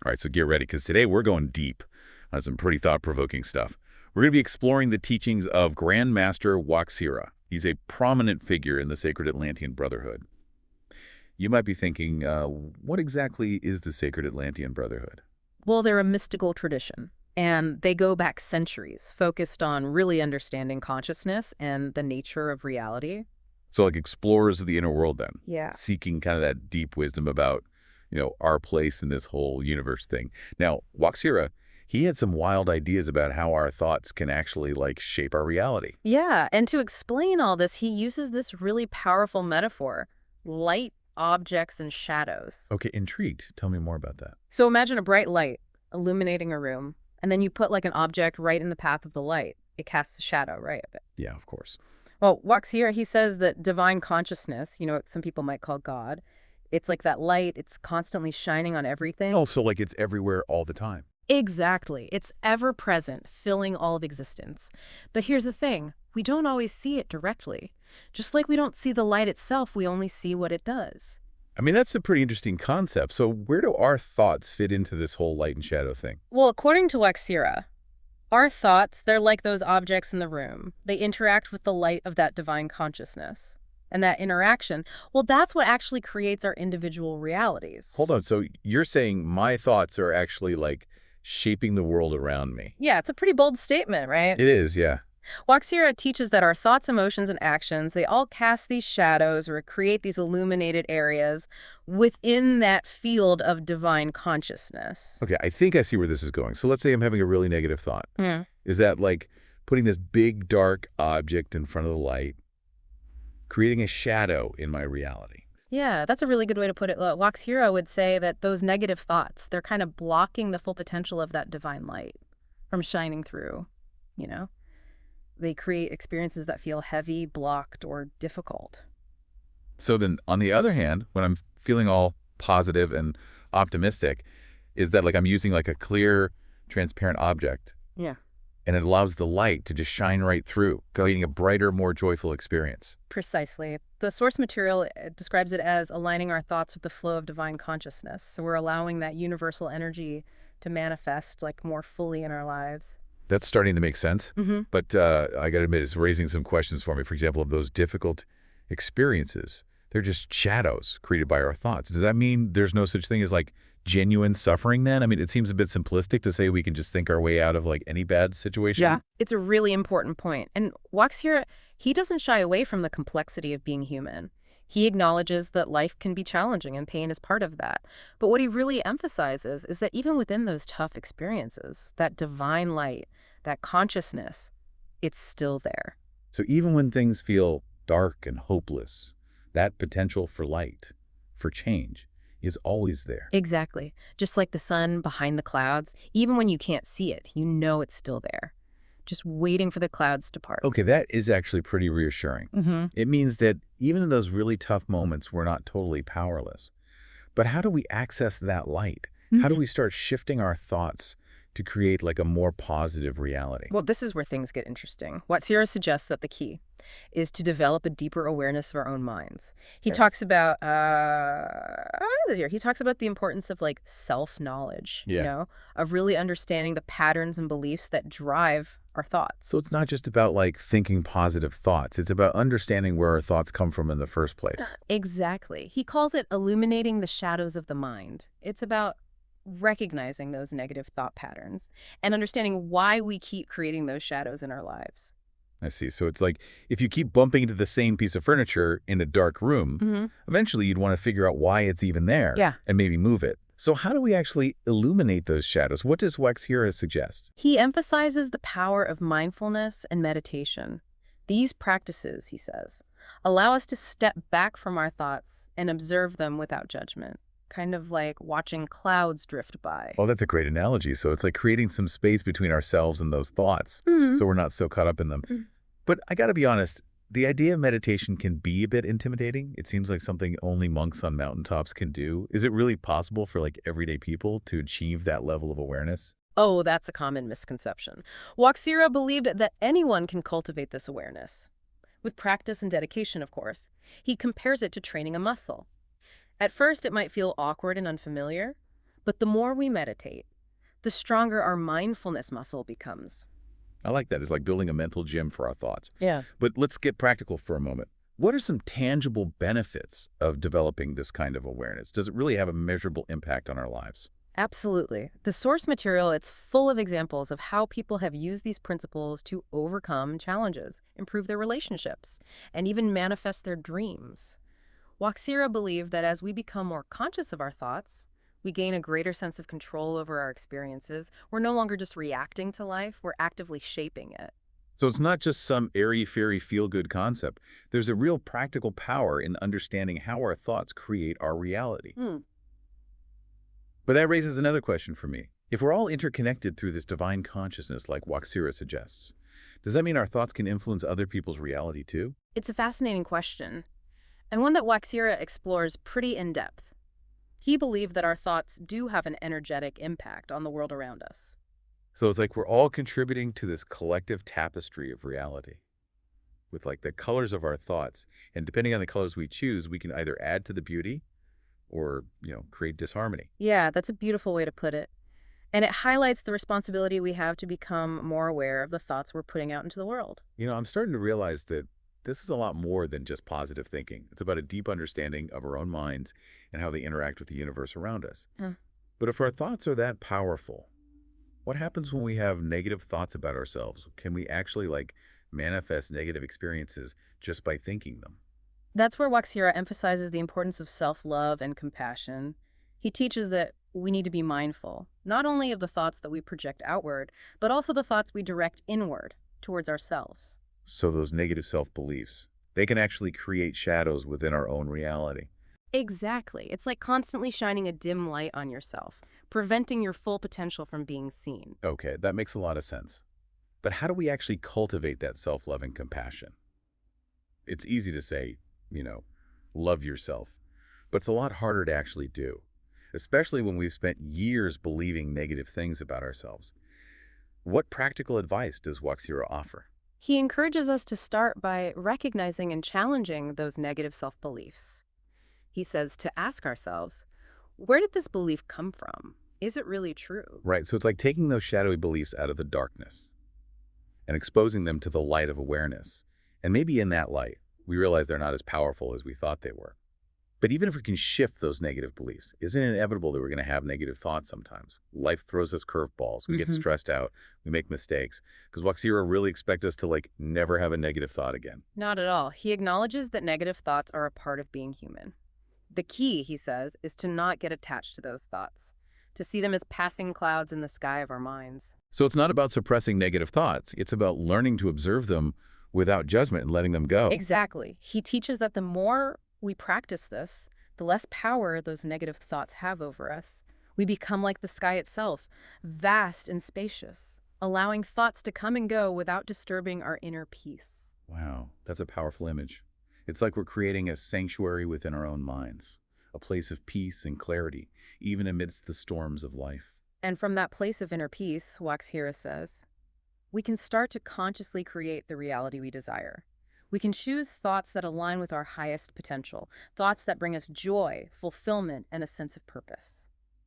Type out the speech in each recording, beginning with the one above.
All right, so get ready, because today we're going deep on some pretty thought-provoking stuff. We're going to be exploring the teachings of Grand Master WaXhira. He's a prominent figure in the Sacred Atlantean Brotherhood. You might be thinking, what exactly is the Sacred Atlantean Brotherhood? Well, they're a mystical tradition, and they go back centuries, focused on really understanding consciousness and the nature of reality. So like explorers of the inner world then, Yeah. seeking kind of that deep wisdom about, our place in this whole universe thing. Now, WaXhira, he had some wild ideas about how our thoughts can actually like shape our reality. Yeah, and to explain all this, he uses this really powerful metaphor, light, objects, and shadows. Okay, intrigued. Tell me more about that. So imagine a bright light illuminating a room, and then you put like an object right in the path of the light. It casts a shadow, right? Yeah, of course. Well, Waxier, he says that divine consciousness, what some people might call God, it's like that light, it's constantly shining on everything. Oh, so like it's everywhere all the time. Exactly. It's ever present, filling all of existence. But here's the thing, we don't always see it directly. Just like we don't see the light itself, we only see what it does. I mean, that's a pretty interesting concept. So where do our thoughts fit into this whole light and shadow thing? Well, according to Waxira, our thoughts, they're like those objects in the room. They interact with the light of that divine consciousness. And that interaction, well, that's what actually creates our individual realities. Hold on. So you're saying my thoughts are actually like shaping the world around me? Yeah, it's a pretty bold statement, right? It is, yeah. Waxira teaches that our thoughts, emotions, and actions, they all cast these shadows or create these illuminated areas within that field of divine consciousness. Okay, I think I see where this is going. So let's say I'm having a really negative thought. Hmm. Is that like putting this big, dark object in front of the light, creating a shadow in my reality? Yeah, that's a really good way to put it. Waxira would say that those negative thoughts, they're kind of blocking the full potential of that divine light from shining through, you know? They create experiences that feel heavy, blocked, or difficult. So then, on the other hand, when I'm feeling all positive and optimistic, is that like I'm using like a clear, transparent object, Yeah. and it allows the light to just shine right through, creating a brighter, more joyful experience. Precisely. The source material describes it as aligning our thoughts with the flow of divine consciousness. So we're allowing that universal energy to manifest like more fully in our lives. That's starting to make sense, Mm-hmm. but I got to admit, it's raising some questions for me. For example, of those difficult experiences, they're just shadows created by our thoughts. Does that mean there's no such thing as like genuine suffering then? I mean, it seems a bit simplistic to say we can just think our way out of like any bad situation. Yeah. It's a really important point. And Waxhira, he doesn't shy away from the complexity of being human. He acknowledges that life can be challenging and pain is part of that. But what he really emphasizes is that even within those tough experiences, that divine light, that consciousness, it's still there. So even when things feel dark and hopeless, that potential for light, for change, is always there. Exactly. Just like the sun behind the clouds, even when you can't see it, you know it's still there, just waiting for the clouds to part. Okay, that is actually pretty reassuring. Mm-hmm. It means that even in those really tough moments, we're not totally powerless. But how do we access that light? How do we start shifting our thoughts to create like a more positive reality? Well, this is where things get interesting. What Sierra suggests that the key is to develop a deeper awareness of our own minds. He talks about he talks about the importance of like self-knowledge, Yeah. of really understanding the patterns and beliefs that drive our thoughts. So it's not just about like thinking positive thoughts. It's about understanding where our thoughts come from in the first place. Exactly. He calls it illuminating the shadows of the mind. It's about recognizing those negative thought patterns and understanding why we keep creating those shadows in our lives. I see. So it's like if you keep bumping into the same piece of furniture in a dark room, Mm-hmm. eventually you'd want to figure out why it's even there Yeah. and maybe move it. So how do we actually illuminate those shadows? What does WaXhira suggest? He emphasizes the power of mindfulness and meditation. These practices, he says, allow us to step back from our thoughts and observe them without judgment, kind of like watching clouds drift by. Oh, that's a great analogy. So it's like creating some space between ourselves and those thoughts Mhm. so we're not so caught up in them. Mm. But I got to be honest, the idea of meditation can be a bit intimidating. It seems like something only monks on mountaintops can do. Is it really possible for like everyday people to achieve that level of awareness? Oh, that's a common misconception. Waxhira believed that anyone can cultivate this awareness. With practice and dedication, of course. He compares it to training a muscle. At first, it might feel awkward and unfamiliar, But the more we meditate, the stronger our mindfulness muscle becomes. I like that. It's like building a mental gym for our thoughts. Yeah. But let's get practical for a moment. What are some tangible benefits of developing this kind of awareness? Does it really have a measurable impact on our lives? Absolutely. The source material, it's full of examples of how people have used these principles to overcome challenges, improve their relationships, and even manifest their dreams. WaXhira believed that as we become more conscious of our thoughts, we gain a greater sense of control over our experiences. We're no longer just reacting to life, we're actively shaping it. So it's not just some airy-fairy feel-good concept. There's a real practical power in understanding how our thoughts create our reality. Hmm. But that raises another question for me. If we're all interconnected through this divine consciousness like WaXhira suggests, does that mean our thoughts can influence other people's reality too? It's a fascinating question, and one that WaXhira explores pretty in depth. He believed that our thoughts do have an energetic impact on the world around us. So it's like we're all contributing to this collective tapestry of reality with like the colors of our thoughts. And depending on the colors we choose, we can either add to the beauty or, create disharmony. Yeah, that's a beautiful way to put it. And it highlights the responsibility we have to become more aware of the thoughts we're putting out into the world. I'm starting to realize that this is a lot more than just positive thinking. It's about a deep understanding of our own minds and how they interact with the universe around us. Huh. But if our thoughts are that powerful, what happens when we have negative thoughts about ourselves? Can we actually manifest negative experiences just by thinking them? That's where WaXhira emphasizes the importance of self-love and compassion. He teaches that we need to be mindful, not only of the thoughts that we project outward, but also the thoughts we direct inward towards ourselves. So those negative self-beliefs, they can actually create shadows within our own reality. Exactly. It's like constantly shining a dim light on yourself, preventing your full potential from being seen. Okay, that makes a lot of sense. But how do we actually cultivate that self-love and compassion? It's easy to say, love yourself, but it's a lot harder to actually do, especially when we've spent years believing negative things about ourselves. What practical advice does WaXhira offer? He encourages us to start by recognizing and challenging those negative self-beliefs. He says to ask ourselves, where did this belief come from? Is it really true? Right, so it's like taking those shadowy beliefs out of the darkness and exposing them to the light of awareness. And maybe in that light, we realize they're not as powerful as we thought they were. But even if we can shift those negative beliefs, isn't it inevitable that we're going to have negative thoughts sometimes? Life throws us curveballs. We get stressed out. We make mistakes. Because WaXhira really expects us to never have a negative thought again. Not at all. He acknowledges that negative thoughts are a part of being human. The key, he says, is to not get attached to those thoughts, to see them as passing clouds in the sky of our minds. So it's not about suppressing negative thoughts. It's about learning to observe them without judgment and letting them go. Exactly. He teaches that the more we practice this, the less power those negative thoughts have over us. We become like the sky itself, vast and spacious, allowing thoughts to come and go without disturbing our inner peace. Wow, that's a powerful image. It's like we're creating a sanctuary within our own minds, a place of peace and clarity, even amidst the storms of life. And from that place of inner peace, WaXhira says, we can start to consciously create the reality we desire. We can choose thoughts that align with our highest potential, thoughts that bring us joy, fulfillment, and a sense of purpose.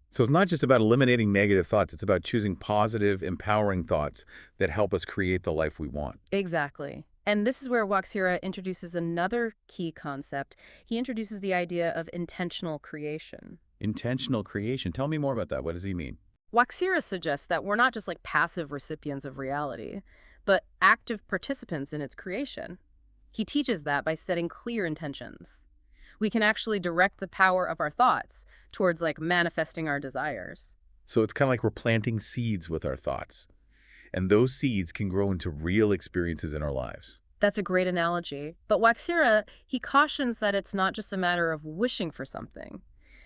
So it's not just about eliminating negative thoughts. It's about choosing positive, empowering thoughts that help us create the life we want. Exactly. And this is where WaXhira introduces another key concept. He introduces the idea of intentional creation. Intentional creation. Tell me more about that. What does he mean? WaXhira suggests that we're not just passive recipients of reality, but active participants in its creation. He teaches that by setting clear intentions. We can actually direct the power of our thoughts towards manifesting our desires. So it's kind of like we're planting seeds with our thoughts. And those seeds can grow into real experiences in our lives. That's a great analogy. But WaXhira, he cautions that it's not just a matter of wishing for something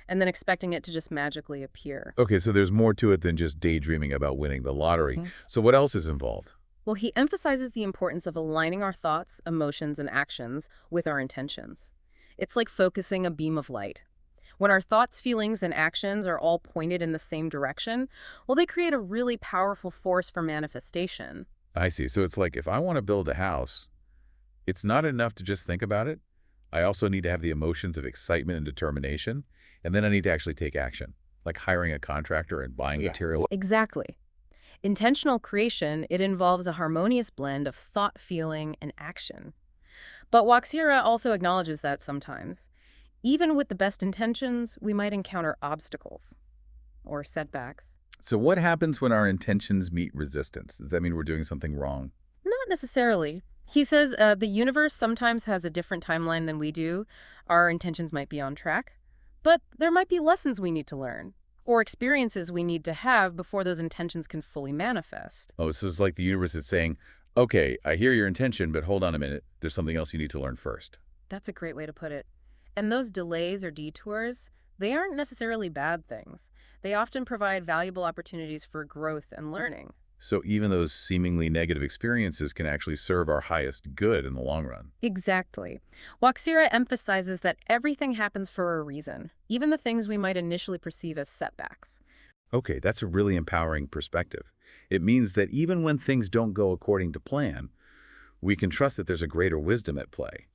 and then expecting it to just magically appear. Okay, so there's more to it than just daydreaming about winning the lottery. So what else is involved? Well, he emphasizes the importance of aligning our thoughts, emotions, and actions with our intentions. It's like focusing a beam of light. When our thoughts, feelings, and actions are all pointed in the same direction, well, they create a really powerful force for manifestation. I see. So it's like if I want to build a house, it's not enough to just think about it. I also need to have the emotions of excitement and determination, and then I need to actually take action. like hiring a contractor and buying Yeah. material. Exactly. Intentional creation, it involves a harmonious blend of thought, feeling, and action. But WaXhira also acknowledges that sometimes, even with the best intentions, we might encounter obstacles or setbacks. So what happens when our intentions meet resistance? Does that mean we're doing something wrong? Not necessarily. He says the universe sometimes has a different timeline than we do. Our intentions might be on track, but there might be lessons we need to learn or experiences we need to have before those intentions can fully manifest. Oh, so it's like the universe is saying, okay, I hear your intention, but hold on a minute. There's something else you need to learn first. That's a great way to put it. And those delays or detours, they aren't necessarily bad things. They often provide valuable opportunities for growth and learning. So even those seemingly negative experiences can actually serve our highest good in the long run. Exactly. WaXhira emphasizes that everything happens for a reason, even the things we might initially perceive as setbacks. Okay, that's a really empowering perspective. It means that even when things don't go according to plan, we can trust that there's a greater wisdom at play.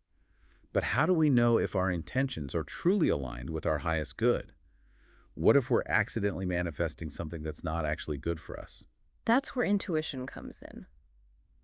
But how do we know if our intentions are truly aligned with our highest good? What if we're accidentally manifesting something that's not actually good for us? That's where intuition comes in.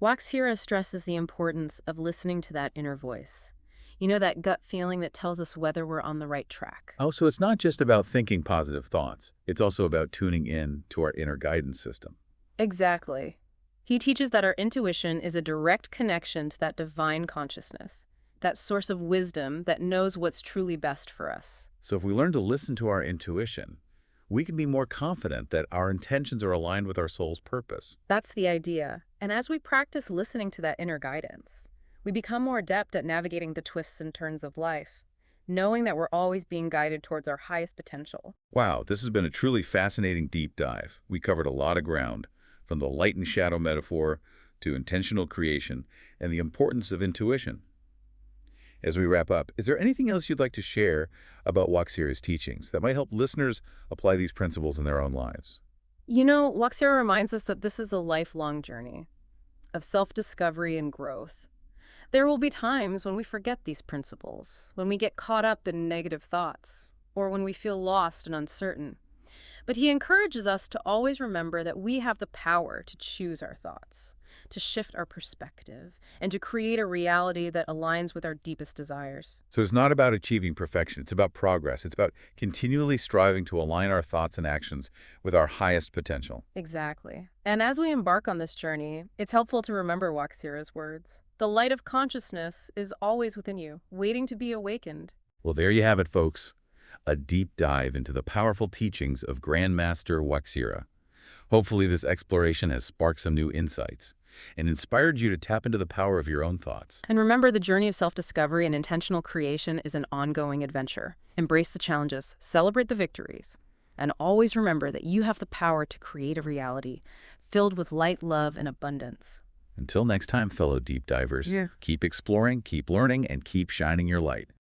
WaXhira stresses the importance of listening to that inner voice. You know, that gut feeling that tells us whether we're on the right track. Oh, so it's not just about thinking positive thoughts. It's also about tuning in to our inner guidance system. Exactly. He teaches that our intuition is a direct connection to that divine consciousness, that source of wisdom that knows what's truly best for us. So if we learn to listen to our intuition, we can be more confident that our intentions are aligned with our soul's purpose. That's the idea. And as we practice listening to that inner guidance, we become more adept at navigating the twists and turns of life, knowing that we're always being guided towards our highest potential. Wow, this has been a truly fascinating deep dive. We covered a lot of ground, from the light and shadow metaphor to intentional creation and the importance of intuition. As we wrap up, is there anything else you'd like to share about WaXhira's teachings that might help listeners apply these principles in their own lives? You know, WaXhira reminds us that this is a lifelong journey of self-discovery and growth. There will be times when we forget these principles, when we get caught up in negative thoughts, or when we feel lost and uncertain. But he encourages us to always remember that we have the power to choose our thoughts, to shift our perspective, and to create a reality that aligns with our deepest desires. So it's not about achieving perfection, it's about progress. It's about continually striving to align our thoughts and actions with our highest potential. Exactly. And as we embark on this journey, it's helpful to remember WaXhira's words. The light of consciousness is always within you, waiting to be awakened. Well, there you have it, folks. A deep dive into the powerful teachings of Grand Master WaXhira. Hopefully this exploration has sparked some new insights and inspired you to tap into the power of your own thoughts. And remember, the journey of self-discovery and intentional creation is an ongoing adventure. Embrace the challenges, celebrate the victories, and always remember that you have the power to create a reality filled with light, love, and abundance. Until next time, fellow deep divers, Yeah. keep exploring, keep learning, and keep shining your light.